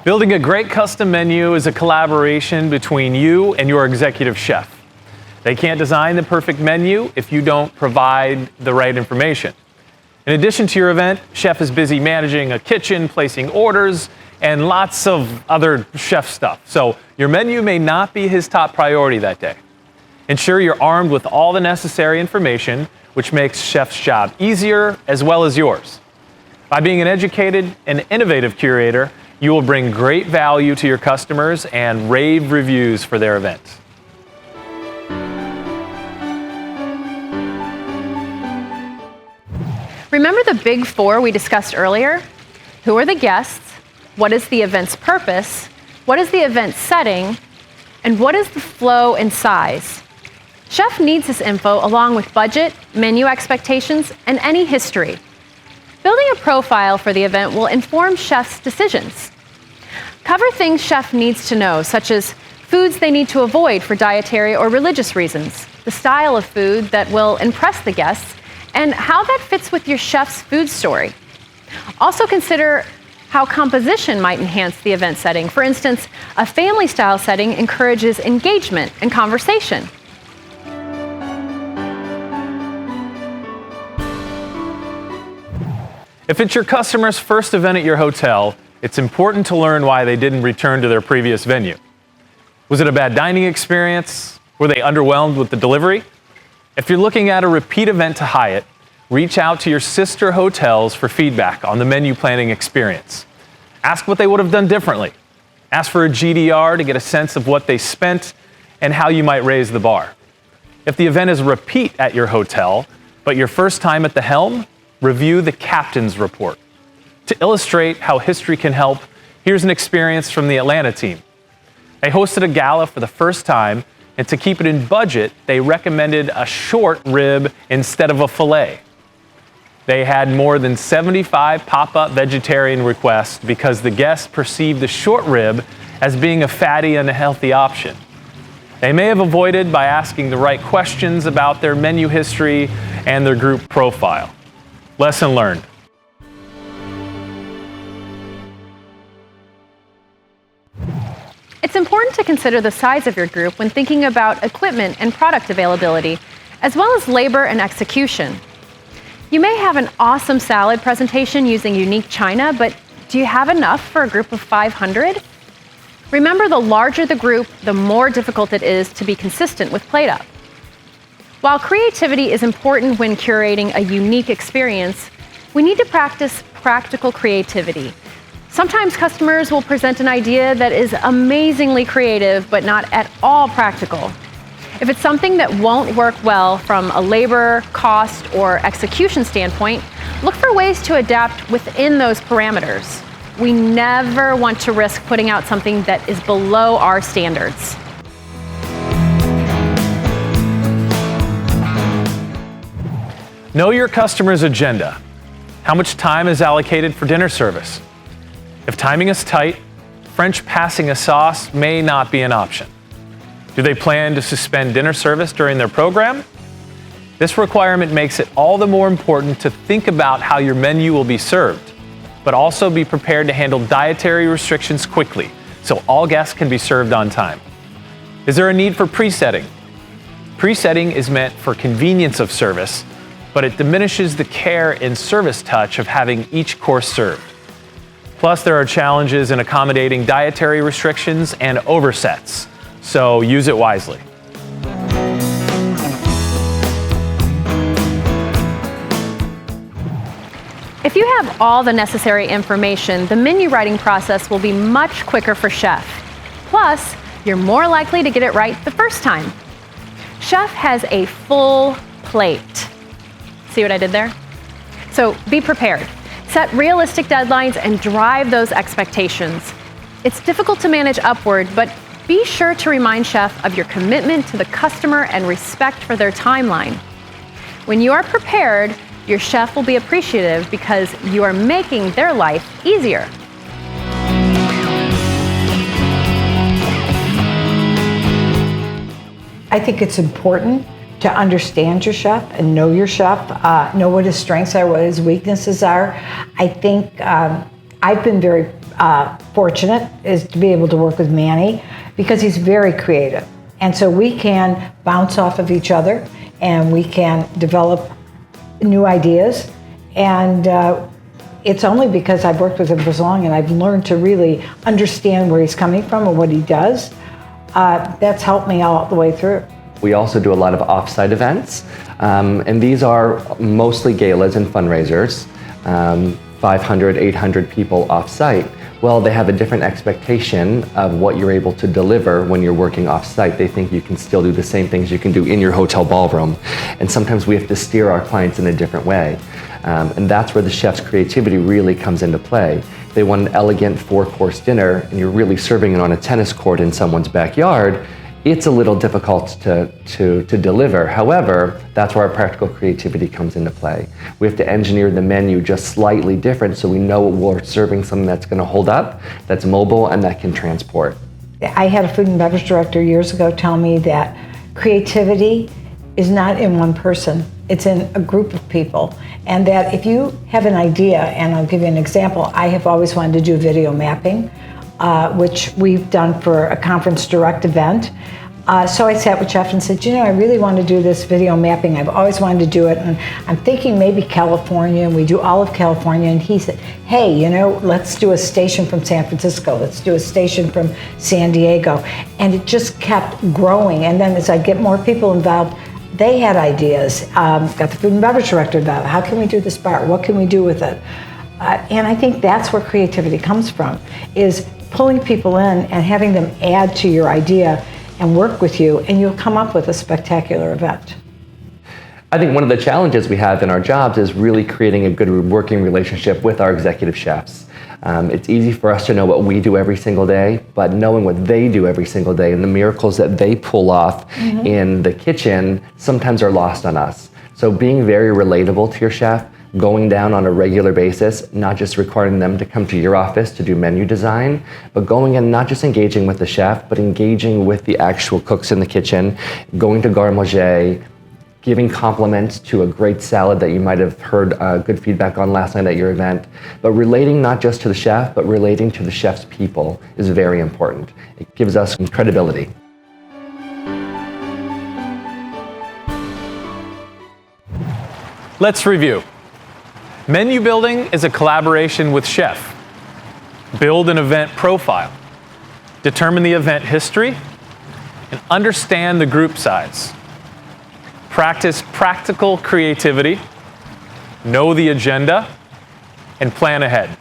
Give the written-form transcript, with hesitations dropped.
Building a great custom menu is a collaboration between you and your executive chef. They can't design the perfect menu if you don't provide the right information. In addition to your event, chef is busy managing a kitchen, placing orders, and lots of other chef stuff. So your menu may not be his top priority that day. Ensure you're armed with all the necessary information, which makes chef's job easier as well as yours. By being an educated and innovative curator, you will bring great value to your customers and rave reviews for their event. Remember the big four we discussed earlier? Who are the guests? What is the event's purpose? What is the event setting? And what is the flow and size? Chef needs this info along with budget, menu expectations, and any history. Building a profile for the event will inform chef's decisions. Cover things chef needs to know, such as foods they need to avoid for dietary or religious reasons, the style of food that will impress the guests, and how that fits with your chef's food story. Also consider how composition might enhance the event setting. For instance, a family-style setting encourages engagement and conversation. If it's your customer's first event at your hotel, it's important to learn why they didn't return to their previous venue. Was it a bad dining experience? Were they underwhelmed with the delivery? If you're looking at a repeat event to Hyatt, reach out to your sister hotels for feedback on the menu planning experience. Ask what they would have done differently. Ask for a GDR to get a sense of what they spent and how you might raise the bar. If the event is a repeat at your hotel, but your first time at the helm, review the captain's report. To illustrate how history can help, here's an experience from the Atlanta team. They hosted a gala for the first time, and to keep it in budget, they recommended a short rib instead of a filet. They had more than 75 pop-up vegetarian requests because the guests perceived the short rib as being a fatty and unhealthy option. They may have avoided by asking the right questions about their menu history and their group profile. Lesson learned. It's important to consider the size of your group when thinking about equipment and product availability, as well as labor and execution. You may have an awesome salad presentation using unique china, but do you have enough for a group of 500? Remember, the larger the group, the more difficult it is to be consistent with plate up. While creativity is important when curating a unique experience, we need to practice practical creativity. Sometimes customers will present an idea that is amazingly creative, but not at all practical. If it's something that won't work well from a labor, cost, or execution standpoint, look for ways to adapt within those parameters. We never want to risk putting out something that is below our standards. Know your customer's agenda. How much time is allocated for dinner service? If timing is tight, French passing a sauce may not be an option. Do they plan to suspend dinner service during their program? This requirement makes it all the more important to think about how your menu will be served, but also be prepared to handle dietary restrictions quickly so all guests can be served on time. Is there a need for presetting? Presetting is meant for convenience of service, but it diminishes the care and service touch of having each course served. Plus, there are challenges in accommodating dietary restrictions and oversets, so use it wisely. If you have all the necessary information, the menu writing process will be much quicker for chef. Plus, you're more likely to get it right the first time. Chef has a full plate. See what I did there? So be prepared. Set realistic deadlines and drive those expectations. It's difficult to manage upward, but be sure to remind chef of your commitment to the customer and respect for their timeline. When you are prepared, your chef will be appreciative because you are making their life easier. I think it's important to understand your chef and know your chef, know what his strengths are, what his weaknesses are. I think I've been very fortunate is to be able to work with Manny because he's very creative. And so we can bounce off of each other and we can develop new ideas. And it's only because I've worked with him for so long and I've learned to really understand where he's coming from and what he does. That's helped me all the way through. We also do a lot of off-site events, and these are mostly galas and fundraisers, 500, 800 people off-site. Well, they have a different expectation of what you're able to deliver when you're working off-site. They think you can still do the same things you can do in your hotel ballroom. And sometimes we have to steer our clients in a different way. And that's where the chef's creativity really comes into play. They want an elegant 4-course dinner and you're really serving it on a tennis court in someone's backyard. It's a little difficult to deliver. However, that's where our practical creativity comes into play. We have to engineer the menu just slightly different so we know we're serving something that's going to hold up, that's mobile, and that can transport. I had a food and beverage director years ago tell me that creativity is not in one person, it's in a group of people. And that if you have an idea, and I'll give you an example, I have always wanted to do video mapping, which we've done for a Conference Direct event. So I sat with Jeff and said, you know, I really want to do this video mapping. I've always wanted to do it, and I'm thinking maybe California, and we do all of California. And he said, hey, you know, let's do a station from San Francisco. Let's do a station from San Diego. And it just kept growing. And then as I get more people involved, they had ideas. Got the food and beverage director involved. How can we do this bar? What can we do with it? And I think that's where creativity comes from, is pulling people in and having them add to your idea and work with you, and you'll come up with a spectacular event. I think one of the challenges we have in our jobs is really creating a good working relationship with our executive chefs. It's easy for us to know what we do every single day, but knowing what they do every single day and the miracles that they pull off in the kitchen sometimes are lost on us. So being very relatable to your chef, going down on a regular basis, not just requiring them to come to your office to do menu design, but going in, not just engaging with the chef, but engaging with the actual cooks in the kitchen, going to garde manger, giving compliments to a great salad that you might have heard good feedback on last night at your event. But relating not just to the chef, but relating to the chef's people is very important. It gives us credibility. Let's review. Menu building is a collaboration with chef. Build an event profile. Determine the event history, and understand the group size. Practice practical creativity, know the agenda, and plan ahead.